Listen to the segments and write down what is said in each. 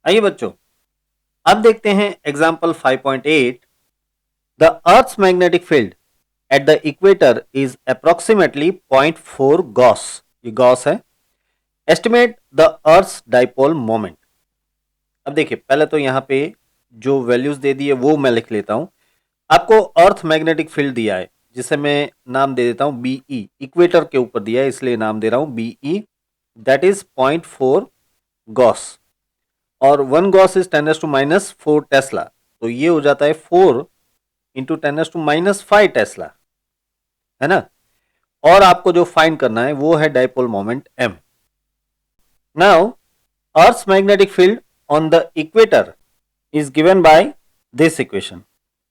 आइए बच्चों, अब देखते हैं example 5.8। The earth's magnetic field at the equator is approximately 0.4 gauss. ये गॉस है। Estimate the earth's dipole moment. अब देखिए, पहले तो यहाँ पे जो वैल्यूज दे दी है वो मैं लिख लेता हूं। आपको अर्थ मैग्नेटिक फील्ड दिया है जिसे मैं नाम दे देता हूं बीई। इक्वेटर के ऊपर दिया है इसलिए नाम दे रहा हूं बीई। दैट इज 0.4 गॉस और 1 गॉस इज 10⁻⁻4 टेस्ला। तो ये हो जाता है 4 इंटू 10⁻⁻5 टेस्ला, है ना। और आपको जो फाइंड करना है वो है dipole moment m। Now earth's magnetic field on the equator is given by this equation.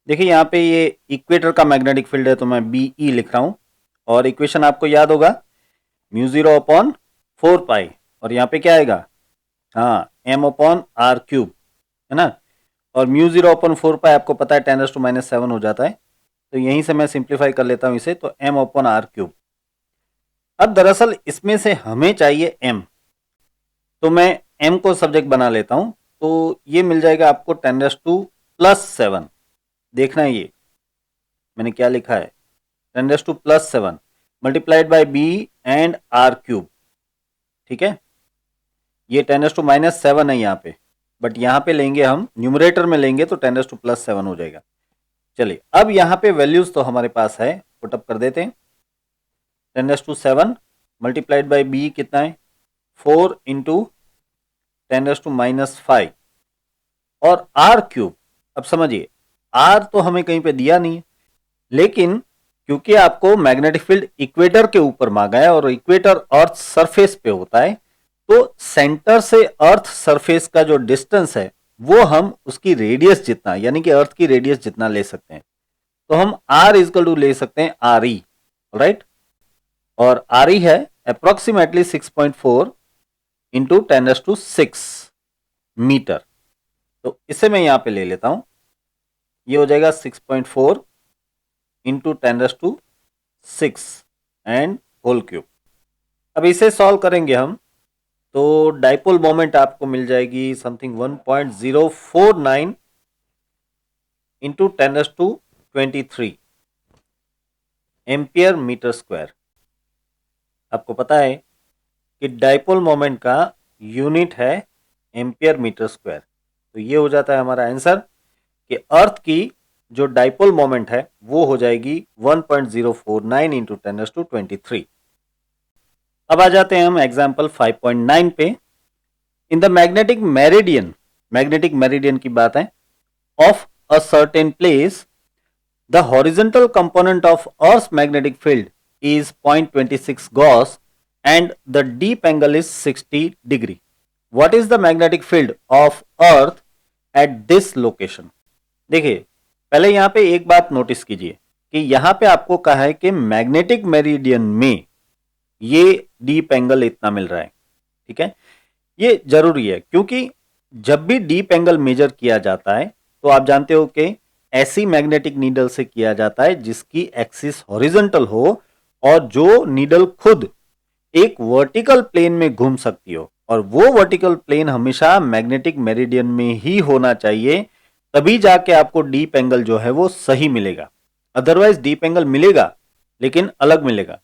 देखिए यहाँ पे ये इक्वेटर का मैग्नेटिक फील्ड है तो मैं बीई लिख रहा हूं और इक्वेशन आपको याद होगा μ0/4 और यहाँ पे क्या आएगा, हाँ m/r³ है ना। और μ0/4 आपको पता है 10⁻⁷ हो जाता है, तो यहीं से मैं सिंप्लीफाई कर लेता हूं इसे, तो m/r³। अब दरअसल इसमें से हमें चाहिए m, तो मैं m को सब्जेक्ट बना लेता हूं। तो ये मिल जाएगा आपको 10⁻7। देखना है ये मैंने क्या लिखा है, 10⁻7 multiplied by b and r³। ठीक है, ये 10⁻⁷ है यहाँ पे, बट यहाँ पे लेंगे हम न्यूमरेटर में लेंगे तो 10⁻7 हो जाएगा। चलिए अब यहाँ पे वैल्यूज तो हमारे पास है, पुटअप कर देते हैं। 10⁻7 मल्टीप्लाइड बाई बी कितना है 4 इंटू 10⁻⁵ और r³। अब समझिए r तो हमें कहीं पे दिया नहीं है, लेकिन क्योंकि आपको मैग्नेटिक फील्ड इक्वेटर के ऊपर मांगा है और इक्वेटर अर्थ सरफेस पे होता है, तो सेंटर से अर्थ सरफेस का जो डिस्टेंस है वो हम उसकी रेडियस जितना यानी कि अर्थ की रेडियस जितना ले सकते हैं। तो हम r इजकल टू ले सकते हैं आर ई, राइट। और आर ई है अप्रोक्सीमेटली 6.4 इंटू 10⁻6 मीटर। तो इसे मैं यहां पे ले लेता हूं, ये हो जाएगा 6.4 इंटू 10⁻6 एंड होल क्यूब। अब इसे सॉल्व करेंगे हम तो डाइपोल मोमेंट आपको मिल जाएगी something 1.049 into 10⁻23 ampere metre square. आपको पता है कि डाइपोल मोमेंट का यूनिट है एम्पियर मीटर स्क्वायर। तो ये हो जाता है हमारा आंसर कि अर्थ की जो डाइपोल मोमेंट है वो हो जाएगी 1.049 इंटू 10⁻23। अब आ जाते हैं हम एग्जाम्पल 5.9 पे। इन द मैग्नेटिक मेरिडियन की बात है, of a certain place the horizontal component of earth magnetic field is 0.26 Gauss and the deep angle is 60 degree. What is the magnetic field of Earth at this location? देखिए पहले यहाँ पे एक बात notice कीजिए कि यहाँ पे आपको कहा है कि मैग्नेटिक मेरिडियन में ये डीप एंगल इतना मिल रहा है। ठीक है, ये जरूरी है क्योंकि जब भी डीप एंगल मेजर किया जाता है तो आप जानते हो कि ऐसी मैग्नेटिक नीडल से किया जाता है जिसकी एक्सिस हॉरिजॉन्टल हो और जो नीडल खुद एक वर्टिकल प्लेन में घूम सकती हो, और वो वर्टिकल प्लेन हमेशा मैग्नेटिक मेरिडियन में ही होना चाहिए, तभी जाके आपको डीप एंगल जो है वो सही मिलेगा। अदरवाइज डीप एंगल मिलेगा लेकिन अलग मिलेगा।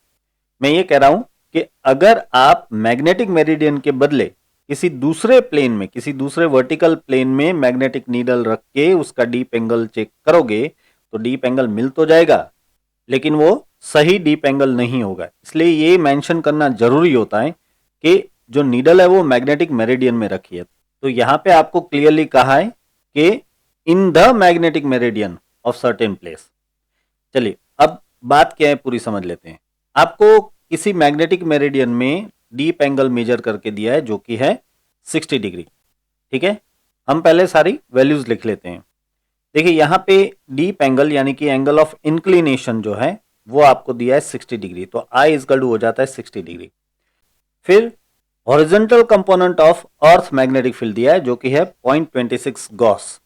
मैं ये कह रहा हूं कि अगर आप मैग्नेटिक मेरिडियन के बदले किसी दूसरे प्लेन में, किसी दूसरे वर्टिकल प्लेन में मैग्नेटिक नीडल रख के उसका डीप एंगल चेक करोगे तो डीप एंगल मिल तो जाएगा लेकिन वो सही डीप एंगल नहीं होगा। इसलिए ये मेंशन करना जरूरी होता है कि जो नीडल है वो मैग्नेटिक मेरिडियन में रखी है। तो यहाँ पे आपको क्लियरली कहा है कि in the magnetic meridian of certain place. चलिए अब बात क्या है पूरी समझ लेते हैं। आपको किसी मैग्नेटिक मेरिडियन में डीप एंगल मेजर करके दिया है जो कि है 60 डिग्री। ठीक है, हम पहले सारी वैल्यूज लिख लेते हैं। देखिए यहाँ पे डीप एंगल यानी कि एंगल ऑफ इंक्लिनेशन जो है वो आपको दिया है 60 डिग्री, तो आई इजकल टू हो जाता है 60 डिग्री। फिर horizontal component of earth magnetic field दिया है जो कि है 0.26 गॉस।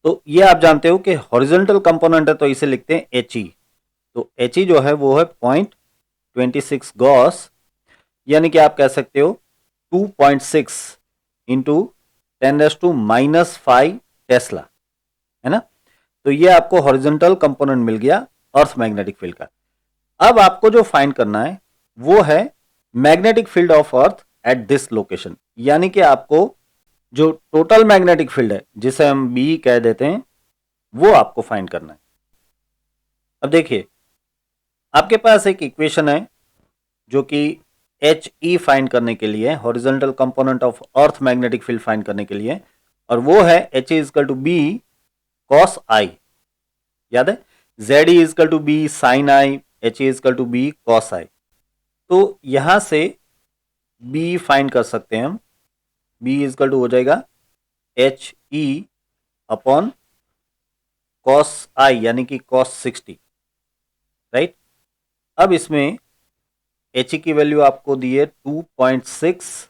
तो ये आप जानते हो कि हॉरिजॉन्टल कंपोनेंट है तो इसे लिखते हैं एच ई। तो एच ई जो है वो है 0.26 गॉस, यानी कि आप कह सकते हो 2.6 इंटू 10⁻⁵ टेस्ला, है ना। तो ये आपको हॉरिजॉन्टल कंपोनेंट मिल गया अर्थ मैग्नेटिक फील्ड का। अब आपको जो फाइंड करना है वो है magnetic field of earth at this location, यानी कि आपको जो टोटल मैग्नेटिक फील्ड है जिसे हम बी कह देते हैं वो आपको फाइंड करना है। अब देखिए आपके पास एक इक्वेशन है जो कि एच ई फाइंड करने के लिए, horizontal component of earth magnetic field find करने के लिए, और वो है H E is equal to B cos I. याद है, Z E is equal to B sine I, H E is equal to B cos I. तो यहां से बी फाइंड कर सकते हैं हम। बी इजकल टू हो जाएगा एच ई अपॉन कॉस आई यानी कि कॉस 60, राइट। अब इसमें एच की वैल्यू आपको दी है 2.6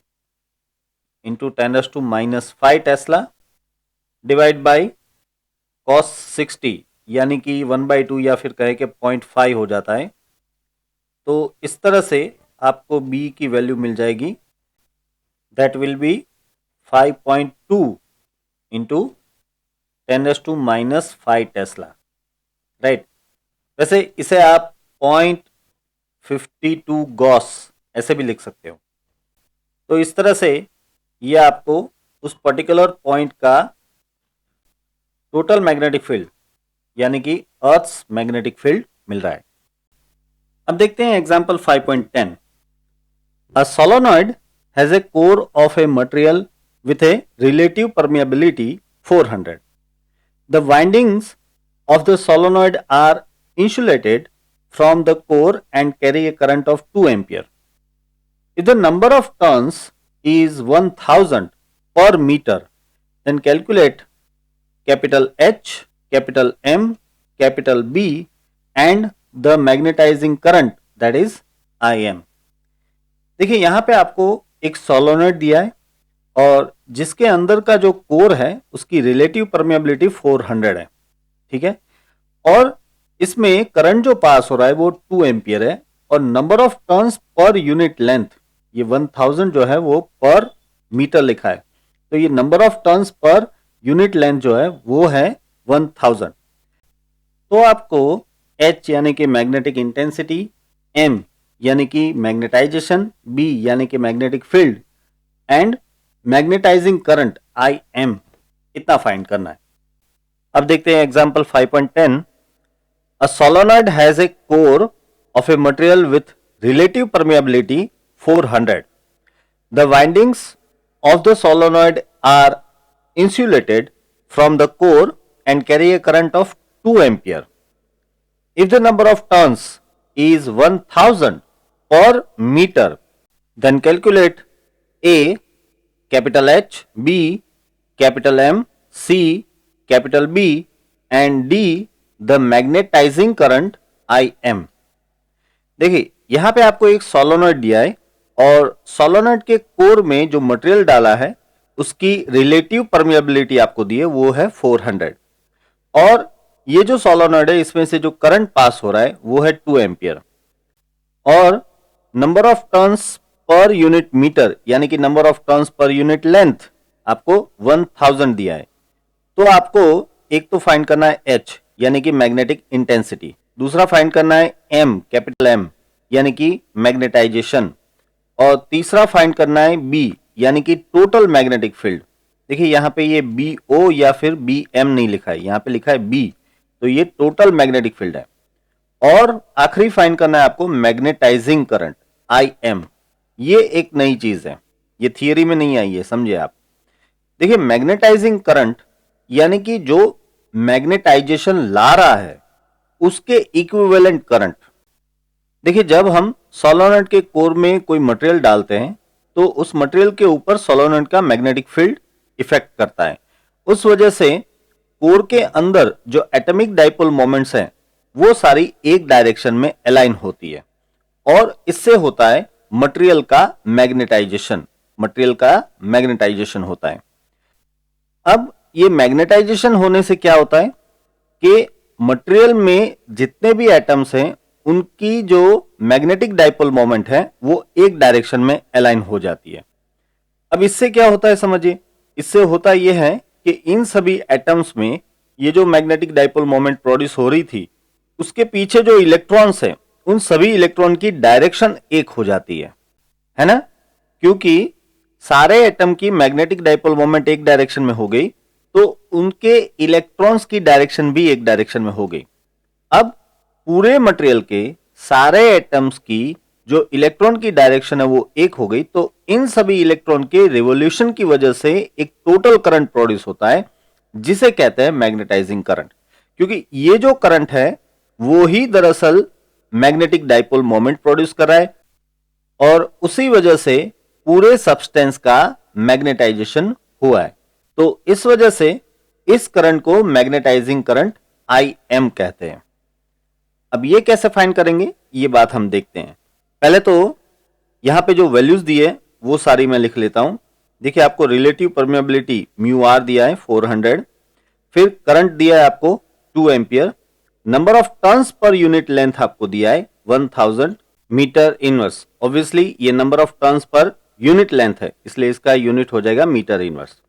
into 10⁻⁵ Tesla divide by cos 60 यानी कि 1/2 या फिर कहे कि 0.5 हो जाता है। तो इस तरह से आपको बी की वैल्यू मिल जाएगी, that will be 5.2 into 10⁻⁵ Tesla, right. वैसे इसे आप 0.52 गॉस ऐसे भी लिख सकते हो। तो इस तरह से ये आपको उस पर्टिकुलर पॉइंट का टोटल मैग्नेटिक फील्ड यानी कि अर्थ्स मैग्नेटिक फील्ड मिल रहा है। अब देखते हैं example 5.10। A solenoid has a core of a material with a relative permeability 400. The windings of the solenoid are insulated from the core and carry a current of 2 ampere. If the number of turns is 1000 per meter, then calculate capital H, capital M, capital B and the magnetizing current, that is IM. देखिए यहाँ पे आपको एक solenoid दिया है और जिसके अंदर का जो कोर है उसकी रिलेटिव परमिएबिलिटी 400 है, ठीक है। और इसमें करंट जो पास हो रहा है वो 2 एम्पियर है और number of turns per unit length, ये 1000 जो है वो पर मीटर लिखा है, तो ये number of turns per unit length जो है वो है 1000। तो आपको H यानी कि मैग्नेटिक इंटेंसिटी, M यानी कि मैग्नेटाइजेशन, B यानी कि magnetic field and magnetising current IM इतना फाइंड करना है। अब देखते हैं example 5.10। A solenoid has a core of a material with relative permeability 400. The windings of the solenoid are insulated from the core and carry a current of 2 ampere. If the number of turns is 1000 per meter, then calculate A, capital H, B, capital M, C, capital B and D the magnetizing current IM. देखिए यहां पे आपको एक solenoid दिया है और solenoid के core में जो मटेरियल डाला है उसकी रिलेटिव परमिएबिलिटी आपको दी है वो है 400 और ये जो सोलेनॉइड है इसमें से जो करंट पास हो रहा है वो है 2 एम्पियर और number of turns per unit metre यानी कि number of turns per unit length आपको 1000 दिया है। तो आपको एक तो फाइंड करना है H यानी कि मैग्नेटिक इंटेंसिटी, दूसरा फाइंड करना है M, कैपिटल M यानी कि मैग्नेटाइजेशन, और तीसरा फाइंड करना है B यानी कि टोटल मैग्नेटिक फील्ड। देखिए यहाँ पे ये BO या फिर BM नहीं लिखा है, यहाँ पे लिखा है B, तो ये टोटल मैग्नेटिक फील्ड है। और आखिरी फाइंड करना है आपको मैग्नेटाइजिंग करंट IM। ये एक नई चीज है, ये थियरी में नहीं आई है, समझे आप। देखिए मैग्नेटाइजिंग करंट यानी कि जो मैग्नेटाइजेशन ला रहा है उसके इक्विवेलेंट करंट। देखिए जब हम सोलेनॉइड के कोर में कोई मटेरियल डालते हैं तो उस मटेरियल के ऊपर सोलेनॉइड का मैग्नेटिक फील्ड इफेक्ट करता है, उस वजह से कोर के अंदर जो एटॉमिक डाइपोल मोमेंट्स हैं वो सारी एक डायरेक्शन में अलाइन होती है और इससे होता है मटेरियल का मैग्नेटाइजेशन, मटेरियल का मैग्नेटाइजेशन होता है। अब ये मैग्नेटाइजेशन होने से क्या होता है कि मटेरियल में जितने भी एटम्स हैं उनकी जो मैग्नेटिक डाइपोल मोमेंट है वो एक डायरेक्शन में अलाइन हो जाती है। अब इससे क्या होता है समझिए, इससे होता यह है कि इन सभी एटम्स में ये जो मैग्नेटिक डाइपोल मोमेंट प्रोड्यूस हो रही थी, उसके पीछे जो इलेक्ट्रॉन्स हैं, उन सभी इलेक्ट्रॉन की डायरेक्शन एक हो जाती है ना? क्योंकि सारे एटम की मैग्नेटिक डाइपोल मोमेंट एक डायरेक्शन में हो गई, तो उनके इलेक्ट्रॉन्स की डायरेक्शन भी एक डायरेक्शन में हो गई। अब पूरे मटेरियल के सारे एटम्स की जो इलेक्ट्रॉन की डायरेक्शन है वो एक हो गई, तो इन सभी इलेक्ट्रॉन के रिवोल्यूशन की वजह से एक टोटल करंट प्रोड्यूस होता है, जिसे कहते हैं मैग्नेटाइजिंग करंट। क्योंकि ये जो करंट है वो ही दरअसल मैग्नेटिक डाइपोल मोमेंट प्रोड्यूस कर रहा है, और उसी वजह से पूरे सब्सटेंस का मैग्नेटाइजेशन हुआ है। तो इस वजह से इस करंट को मैग्नेटाइजिंग करंट IM कहते हैं। अब ये कैसे फाइंड करेंगे, ये बात हम देखते हैं। पहले तो यहां पे जो वैल्यूज दी है वो सारी मैं लिख लेता हूं। देखिए, आपको रिलेटिव परमेबिलिटी म्यू आर दिया है 400, फिर करंट दिया है आपको 2 ampere, number of turns per unit length आपको दिया है 1000 मीटर इनवर्स। ऑब्वियसली ये number of turns per unit length है, इसलिए इसका यूनिट हो जाएगा मीटर इनवर्स।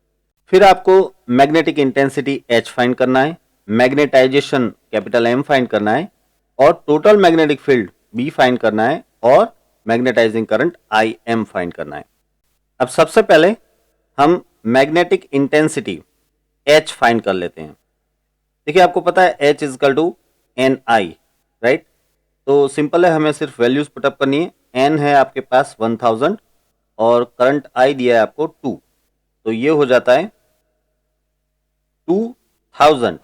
फिर आपको मैग्नेटिक इंटेंसिटी H फाइंड करना है, मैग्नेटाइजेशन कैपिटल M फाइंड करना है, और total magnetic field B find करना है, और मैग्नेटाइजिंग करंट IM फाइंड करना है। अब सबसे पहले हम मैग्नेटिक इंटेंसिटी H फाइंड कर लेते हैं। देखिए, आपको पता है H is equal to NI, right? तो सिंपल है, हमें सिर्फ वैल्यूज पुटअप करनी है। N है आपके पास 1000 और करंट I दिया है आपको 2, तो ये हो जाता है 2000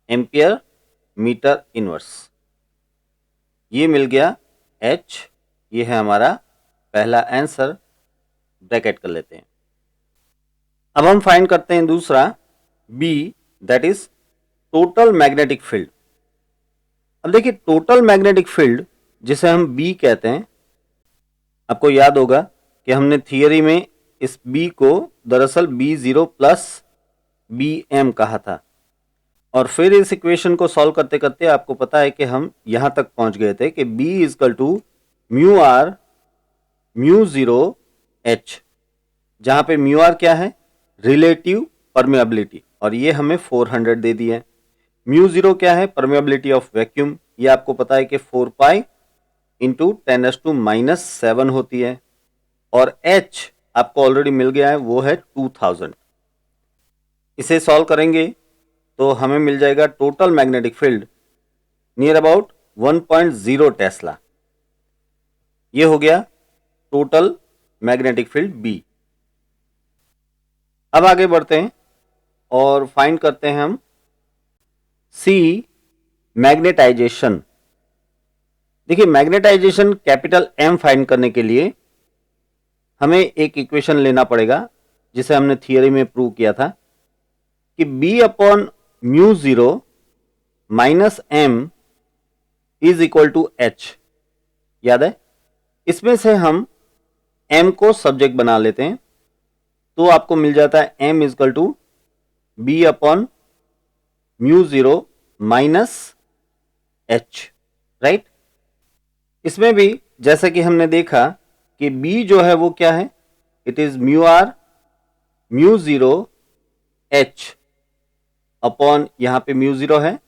एम्पियर मीटर इनवर्स। ये मिल गया H, ये है हमारा पहला आंसर, ब्रैकेट कर लेते हैं। अब हम फाइंड करते हैं दूसरा B, that is total magnetic field. अब देखिए, टोटल मैग्नेटिक फील्ड जिसे हम B कहते हैं, आपको याद होगा कि हमने थियरी में इस B को दरअसल B0 प्लस BM कहा था, और फिर इस इक्वेशन को सॉल्व करते करते आपको पता है कि हम यहां तक पहुंच गए थे कि B is equal to mu r mu 0 H, जहां पे म्यू आर क्या है, रिलेटिव परमेबिलिटी, और ये हमें 400 दे दी है। म्यू 0 क्या है, परमेबिलिटी ऑफ वैक्यूम, ये आपको पता है कि 4 पाई इंटू 10⁻⁻7 होती है, और H आपको ऑलरेडी मिल गया है, वो है 2000। इसे सॉल्व करेंगे तो हमें मिल जाएगा total magnetic field near about 1.0 Tesla. ये हो गया टोटल मैग्नेटिक फील्ड B। अब आगे बढ़ते हैं और फाइंड करते हैं हम C, मैग्नेटाइजेशन। देखिए, मैग्नेटाइजेशन कैपिटल M फाइंड करने के लिए हमें एक इक्वेशन लेना पड़ेगा, जिसे हमने थियरी में प्रूव किया था कि B upon mu 0 minus M is equal to H। याद है? इसमें से हम M को सब्जेक्ट बना लेते हैं, तो आपको मिल जाता है M is equal to B upon mu 0 minus H, right? इसमें भी जैसा कि हमने देखा कि B जो है वो क्या है, it is mu r mu 0 H upon यहां पे म्यू 0 है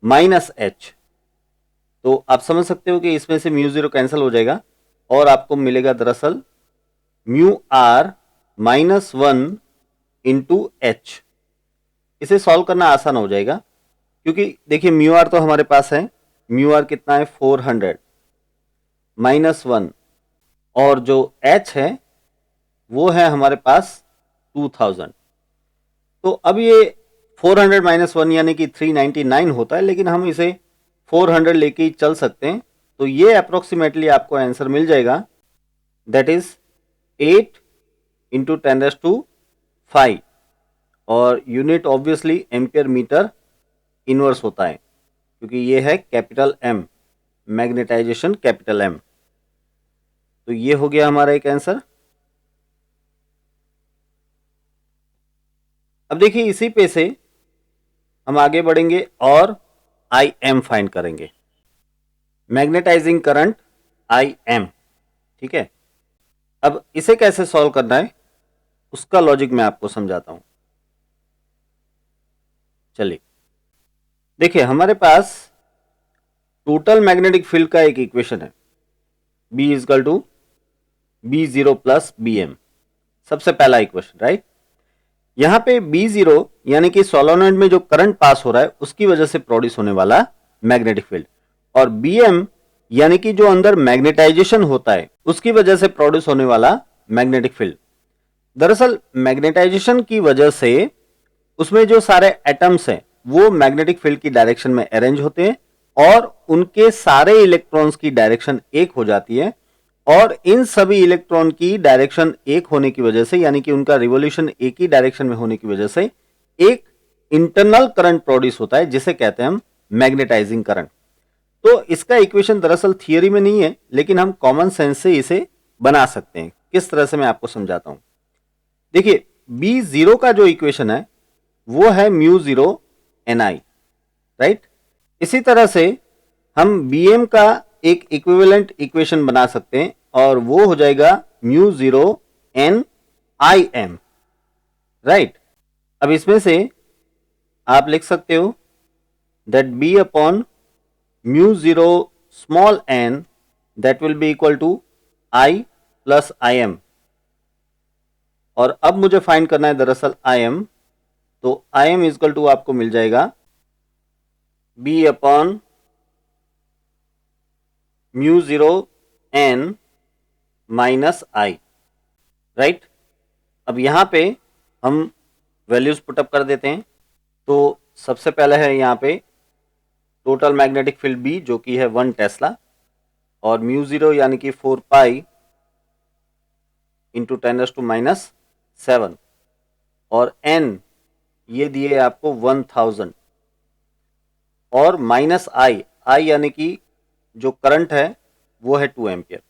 माइनस H। तो आप समझ सकते हो कि इसमें से म्यू 0 कैंसिल हो जाएगा, और आपको मिलेगा दरअसल mu r minus 1 into H। इसे सॉल्व करना आसान हो जाएगा, क्योंकि देखिए म्यू आर तो हमारे पास है, म्यू आर कितना है 400 माइनस 1, और जो H है वो है हमारे पास 2000। तो अब ये 400 माइनस 1 यानी कि 399 होता है, लेकिन हम इसे 400 लेके ही चल सकते हैं। तो ये अप्रोक्सीमेटली आपको आंसर मिल जाएगा, दैट इज 8 इंटू 10⁵, और unit obviously ampere metre inverse होता है, क्योंकि ये है capital M, magnetisation capital M। तो ये हो गया हमारा एक आंसर। अब देखिए, इसी पे से हम आगे बढ़ेंगे और IM फाइंड करेंगे, मैग्नेटाइजिंग करंट IM। ठीक है, अब इसे कैसे सॉल्व करना है, उसका लॉजिक मैं आपको समझाता हूं। चलिए देखिए, हमारे पास टोटल मैग्नेटिक फील्ड का एक इक्वेशन है, B is equal to B0 plus BM, सबसे पहला इक्वेशन, राइट। यहां पे B0 यानी कि सोलोनॉइड में जो करंट पास हो रहा है उसकी वजह से प्रोड्यूस होने वाला मैग्नेटिक फील्ड, और BM यानी कि जो अंदर मैग्नेटाइजेशन होता है उसकी वजह से प्रोड्यूस होने वाला मैग्नेटिक फील्ड। दरअसल मैग्नेटाइजेशन की वजह से उसमें जो सारे एटम्स हैं वो मैग्नेटिक फील्ड की डायरेक्शन में अरेंज होते हैं और उनके सारे इलेक्ट्रॉन्स की डायरेक्शन एक हो जाती है, और इन सभी इलेक्ट्रॉन की डायरेक्शन एक होने की वजह से, यानी कि उनका रिवोल्यूशन एक ही डायरेक्शन में होने की वजह से एक इंटरनल करंट प्रोड्यूस होता है जिसे कहते हैं हम मैग्नेटाइजिंग करंट। तो इसका इक्वेशन दरअसल थियरी में नहीं है, लेकिन हम कॉमन सेंस से इसे बना सकते हैं। किस तरह से मैं आपको समझाता हूं। देखिए, B0 का जो इक्वेशन है वो है μ0 Ni, राइट। इसी तरह से हम BM का एक इक्विवेलेंट इक्वेशन बना सकते हैं और वो हो जाएगा μ0 NIm, राइट। अब इसमें से आप लिख सकते हो that B upon μ0 small n that will be equal to I plus Im, और अब मुझे फाइंड करना है दरअसल Im, तो Im इजकल टू आपको मिल जाएगा B upon μ0 n minus I, right. अब यहां पे हम वैल्यूज पुटअप कर देते हैं। तो सबसे पहले है यहां पे टोटल मैग्नेटिक फील्ड B जो कि है 1 टेस्ला, और μ0 यानी कि 4 पाई इंटू 10⁻⁻⁷, और n ये दिए आपको 1000, और माइनस आई यानी कि जो करंट है वो है 2 एम्पियर।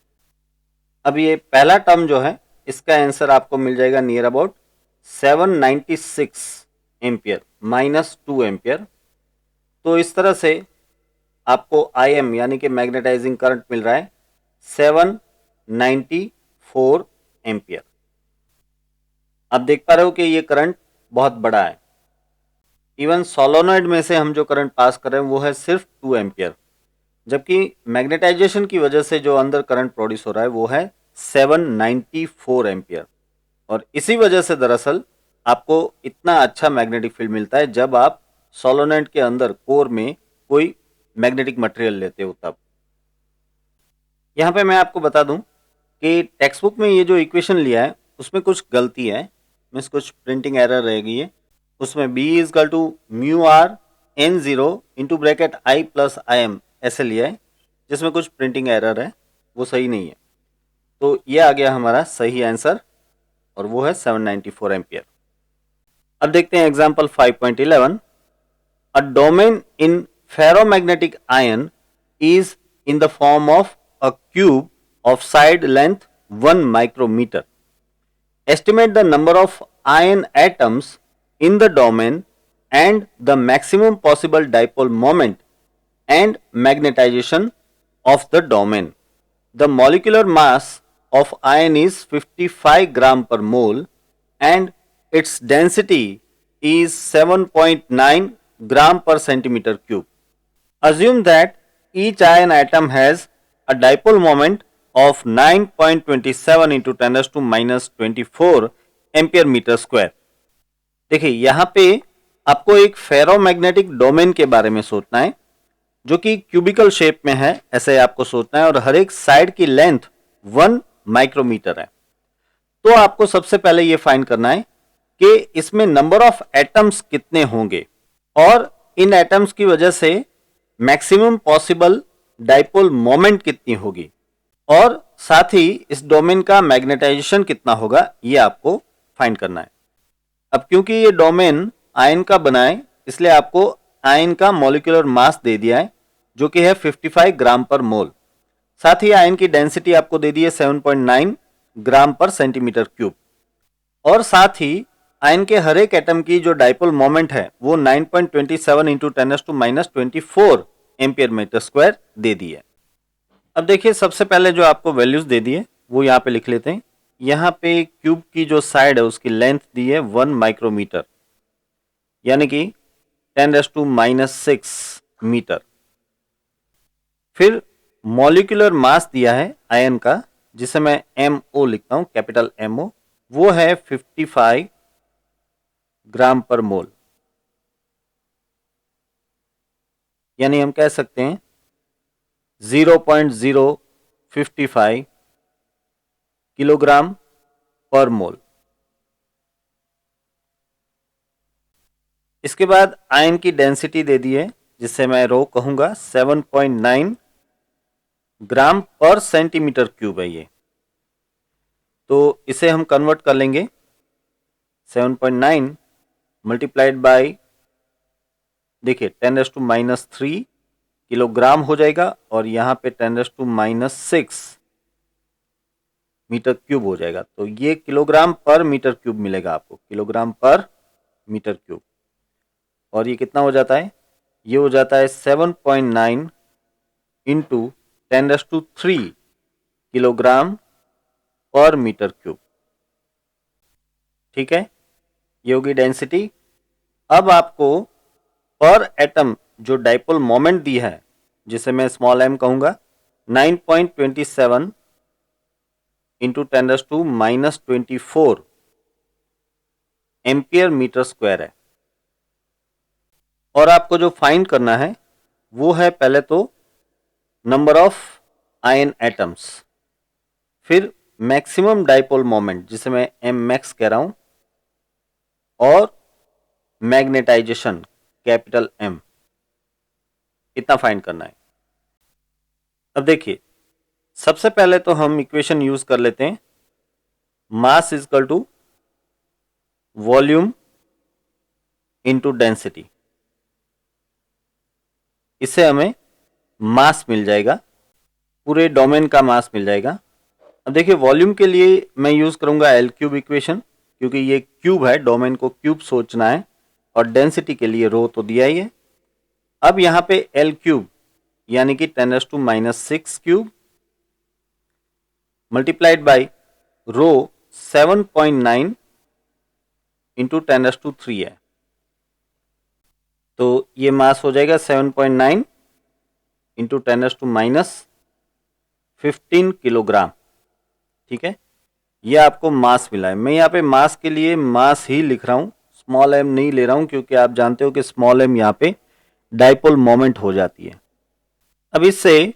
अब ये पहला टर्म जो है इसका आंसर आपको मिल जाएगा near about 796 ampere minus 2 ampere. तो इस तरह से आपको Im यानी कि मैग्नेटाइजिंग करंट मिल रहा है 794 एम्पियर। आप देख पा रहे हो कि ये करंट बहुत बड़ा है। इवन सोलोनॉइड में से हम जो करंट पास कर रहे हैं वो है सिर्फ 2 एम्पियर, जबकि मैग्नेटाइजेशन की वजह से जो अंदर करंट प्रोड्यूस हो रहा है वो है 794 एम्पियर। और इसी वजह से दरअसल आपको इतना अच्छा मैग्नेटिक फील्ड मिलता है जब आप सोलोनॉइड के अंदर कोर में कोई मैग्नेटिक मटेरियल लेते हो तब। यहाँ पे मैं आपको बता दूं कि टेक्स्ट बुक में ये जो इक्वेशन लिया है उसमें कुछ गलती है, मीन्स कुछ प्रिंटिंग एरर रह गई है। उसमें B is equal to μr n0 into bracket I plus Im ऐसे लिया है, जिसमें कुछ प्रिंटिंग एरर है, वो सही नहीं है। तो ये आ गया हमारा सही आंसर, और वो है 794 एम्पियर। अब देखते हैं example 5.11। A domain in ferromagnetic iron is in the form of a cube of side length 1 micrometre. Estimate the number of ion atoms in the domain and the maximum possible dipole moment and magnetization of the domain. The molecular mass of ion is 55 gram per mole and its density is 7.9 gram per centimeter cube. Assume that each ion atom has a dipole moment of 9.27 into 10⁻⁻24 ampere metre square. देखिए यहाँ पे आपको एक ferromagnetic domain के बारे में सोचना है जो कि क्यूबिकल शेप में है, ऐसे आपको सोचना है, और हर एक साइड की लेंथ 1 माइक्रोमीटर है। तो आपको सबसे पहले ये फाइंड करना है कि इसमें नंबर ऑफ एटम्स कितने होंगे और इन एटम्स की वजह से मैक्सिमम पॉसिबल डाइपोल मोमेंट कितनी होगी, और साथ ही इस डोमेन का मैग्नेटाइजेशन कितना होगा, ये आपको फाइंड करना है। अब क्योंकि ये डोमेन आयन का बना है इसलिए आपको आयन का मॉलिक्यूलर मास दे दिया है जो कि है 55 ग्राम पर मोल। साथ ही आयन की डेंसिटी आपको दे दी है 7.9 ग्राम पर सेंटीमीटर क्यूब, और साथ ही आयन के हर एक एटम की जो डाइपोल मोमेंट है वो 9.27 इंटू 10⁻⁻24 एम्पियर मीटर स्क्वायर दे दी है। अब देखिए सबसे पहले जो आपको वैल्यूज दे दी है वो यहाँ पे लिख लेते हैं। यहाँ पे क्यूब की जो साइड है उसकी लेंथ दी है 1 माइक्रोमीटर, यानी कि 10⁻⁻⁶ मीटर। फिर मॉलिक्यूलर मास दिया है आयन का, जिसे मैं MO लिखता हूं, कैपिटल MO, वो है 55 ग्राम पर मोल। यानी हम कह सकते हैं 0.055 किलोग्राम पर मोल। इसके बाद आयन की डेंसिटी दे दी है, जिसे मैं रो कहूंगा, 7.9 ग्राम पर सेंटीमीटर क्यूब है ये। तो इसे हम कन्वर्ट कर लेंगे, 7.9 मल्टीप्लाइड बाय, देखिए 10⁻³ किलोग्राम हो जाएगा, और यहाँ पे 10⁻⁶ मीटर क्यूब हो जाएगा। तो ये किलोग्राम पर मीटर क्यूब मिलेगा आपको, किलोग्राम पर मीटर क्यूब। और ये कितना हो जाता है, ये हो जाता है 7.9 इंटू 10⁻³ किलोग्राम पर मीटर क्यूब। ठीक है, ये होगी डेंसिटी। अब आपको पर एटम जो डाइपोल मोमेंट दी है, जिसे मैं स्मॉल m कहूंगा, 9.27 इंटू 10⁻⁻24 एम्पियर मीटर स्क्वायर है। और आपको जो फाइंड करना है वो है पहले तो नंबर ऑफ आयन एटम्स, फिर मैक्सिमम डाइपोल मोमेंट, जिसे मैं mmax कह रहा हूं, और मैग्नेटाइजेशन, कैपिटल M, इतना फाइंड करना है। अब देखिए, सबसे पहले तो हम इक्वेशन यूज कर लेते हैं, mass is equal to volume into density. इससे हमें मास मिल जाएगा, पूरे डोमेन का मास मिल जाएगा। अब देखिए, वॉल्यूम के लिए मैं यूज करूंगा L³ इक्वेशन, क्योंकि ये क्यूब है, डोमेन को क्यूब सोचना है, और डेंसिटी के लिए रो तो दिया ही है। अब यहाँ पे L³ यानी कि 10⁻⁻⁶ cube multiplied by rho 7.9 into 10⁻³ है। तो ये मास हो जाएगा 7.9 इंटू 10⁻⁻15 किलोग्राम। ठीक है, ये आपको मास मिला है। मैं यहाँ पे मास के लिए मास ही लिख रहा हूं, स्मॉल m नहीं ले रहा हूं, क्योंकि आप जानते हो कि स्मॉल m यहाँ पे डाइपोल मोमेंट हो जाती है। अब इससे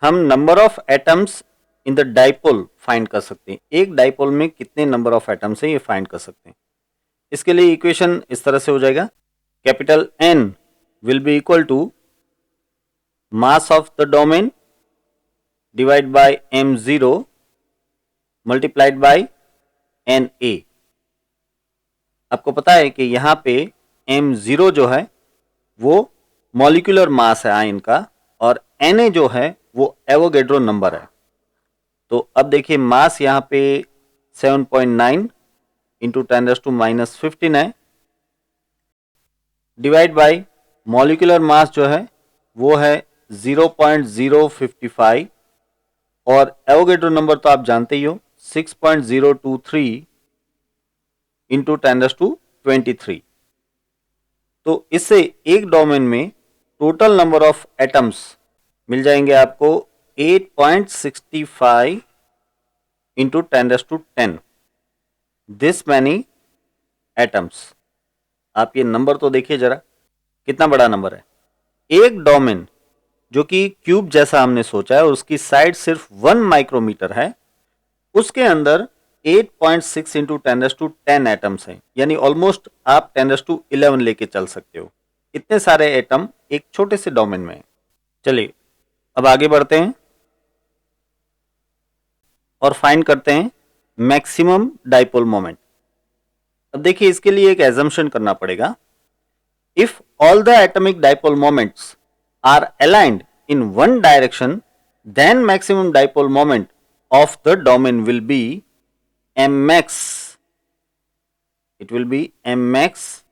हम number of atoms in the dipole find कर सकते हैं, एक डाइपोल में कितने नंबर ऑफ एटम्स है ये फाइंड कर सकते हैं। इसके लिए इक्वेशन इस तरह से हो जाएगा, capital N will be equal to mass of the domain divide by m0 multiplied by Na। आपको पता है कि यहाँ पे m0 जो है वो मॉलिक्यूलर मास है आयन का, और Na जो है वो एवोगेड्रो नंबर है। तो अब देखिए, मास यहाँ पे 7.9 इंटू 10⁻⁻15 है, डिवाइड बाय मॉलिक्यूलर मास जो है वो है 0.055, और एवोगेड्रो नंबर तो आप जानते ही हो, 6.023 इंटू 10⁻23। तो इससे एक डोमेन में टोटल नंबर ऑफ एटम्स मिल जाएंगे आपको 8.65 इंटू 10⁻10, दिस मैनी एटम्स। आप ये नंबर तो देखिए जरा, कितना बड़ा नंबर है। एक डोमेन जो कि क्यूब जैसा हमने सोचा है, उसकी साइड सिर्फ 1 माइक्रोमीटर है, उसके अंदर 8.6 इंटू 10⁻10 एटम्स हैं, यानी ऑलमोस्ट आप 10⁻11 लेके चल सकते हो। इतने सारे एटम एक छोटे से डोमेन में है। चलिए अब आगे बढ़ते हैं और फाइंड करते हैं मैक्सिमम डाइपोल मोमेंट। अब देखिए, इसके लिए एक एजम्पशन करना पड़ेगा, if all the atomic dipole moments are aligned in one direction, then maximum dipole moment of the domain will be mmax. It will be mmax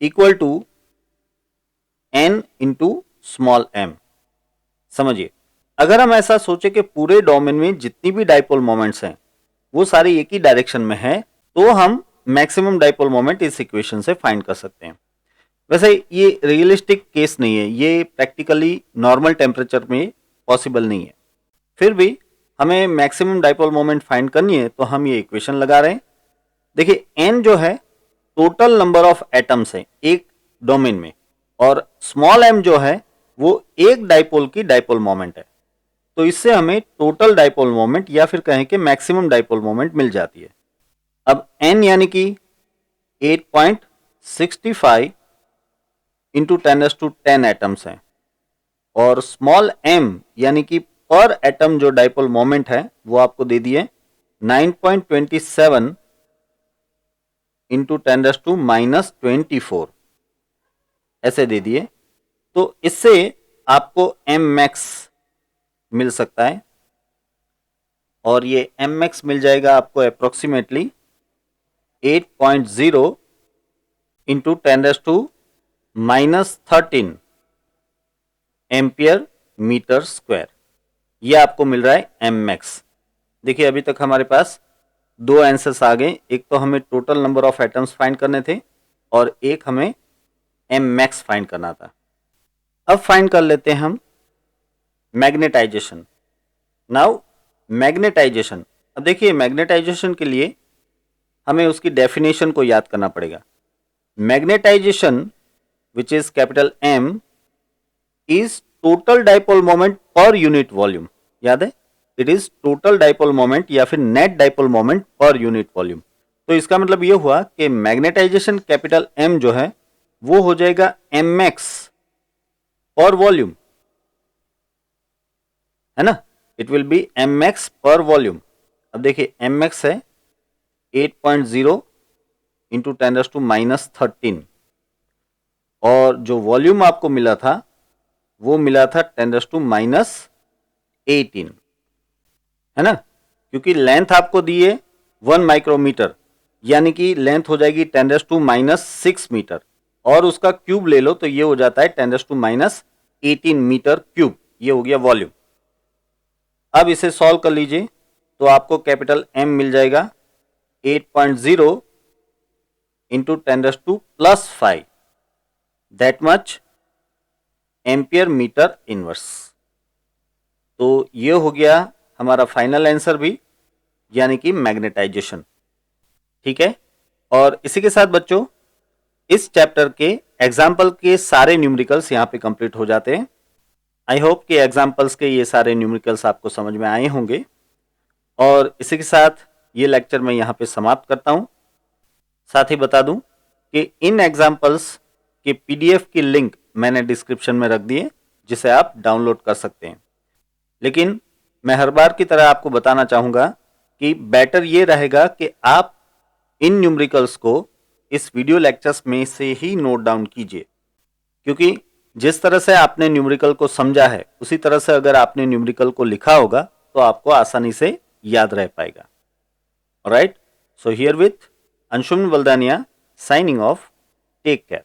equal to n into small m. समझिए, अगर हम ऐसा सोचे कि पूरे domain में जितनी भी डाइपोल मोमेंट्स हैं वो सारे एक ही डायरेक्शन में है, तो हम मैक्सिमम डाइपोल मोमेंट इस इक्वेशन से फाइंड कर सकते हैं। वैसे ये रियलिस्टिक केस नहीं है, ये प्रैक्टिकली नॉर्मल टेम्परेचर में पॉसिबल नहीं है। फिर भी हमें मैक्सिमम डाइपोल मोमेंट फाइंड करनी है, तो हम ये इक्वेशन लगा रहे हैं। देखिए n जो है टोटल नंबर ऑफ एटम्स है एक डोमेन में, और स्मॉल m जो है वो एक डाइपोल की डाइपोल मोमेंट है। तो इससे हमें टोटल डाइपोल मोमेंट या फिर कहें कि मैक्सिमम डाइपोल मोमेंट मिल जाती है। अब n यानी कि 8.65 इंटू 10⁻10 एटम्स हैं, और स्मॉल m यानी कि पर एटम जो डाइपोल मोमेंट है वो आपको दे दिए 9.27 इंटू 10⁻24 ऐसे दे दिए। तो इससे आपको m max मिल सकता है, और ये m max मिल जाएगा आपको approximately 8.0 into 10⁻13 ampere metre square. ये आपको मिल रहा है m max। देखिए अभी तक हमारे पास दो आंसर्स आ गए, एक तो हमें total number of atoms find करने थे और एक हमें m max फाइंड करना था। अब फाइंड कर लेते हैं हम मैग्नेटाइजेशन। नाउ मैग्नेटाइजेशन, अब देखिए मैग्नेटाइजेशन के लिए हमें उसकी डेफिनेशन को याद करना पड़ेगा। Magnetisation which is capital M is total dipole moment per unit volume. याद है, it is total dipole moment या फिर net dipole moment per unit volume. तो इसका मतलब यह हुआ कि मैग्नेटाइजेशन कैपिटल M जो है वो हो जाएगा m max पर वॉल्यूम, है ना, it will be m max पर वॉल्यूम। अब देखिए m max है 8.0 इंटू 10⁻13, और जो वॉल्यूम आपको मिला था वो मिला था 10⁻18, है ना, क्योंकि लेंथ आपको दी है 1 माइक्रोमीटर, यानी कि लेंथ हो जाएगी 10⁻6 मीटर, और उसका क्यूब ले लो तो ये हो जाता है 10⁻18 मीटर क्यूब। ये हो गया वॉल्यूम। अब इसे सॉल्व कर लीजिए तो आपको कैपिटल M मिल जाएगा 8.0 into 10⁻5 that much ampere metre inverse. तो ये हो गया हमारा फाइनल आंसर भी, यानी कि मैग्नेटाइजेशन। ठीक है, और इसी के साथ बच्चों इस चैप्टर के एग्जाम्पल के सारे न्यूमेरिकल्स यहाँ पे कंप्लीट हो जाते हैं। आई होप कि एग्जाम्पल्स के ये सारे न्यूमेरिकल्स आपको समझ में आए होंगे, और इसी के साथ ये लेक्चर मैं यहाँ पे समाप्त करता हूँ। साथ ही बता दूं कि इन एग्जाम्पल्स के PDF की लिंक मैंने डिस्क्रिप्शन में रख दिए, जिसे आप डाउनलोड कर सकते हैं। लेकिन मैं हर बार की तरह आपको बताना चाहूँगा कि बेटर ये रहेगा कि आप इन न्यूमेरिकल्स को इस वीडियो लेक्चर्स में से ही नोट डाउन कीजिए, क्योंकि जिस तरह से आपने न्यूमेरिकल को समझा है उसी तरह से अगर आपने न्यूमेरिकल को लिखा होगा तो आपको आसानी से याद रह पाएगा। Alright, so here with Anshuman Valdania signing off. Take care.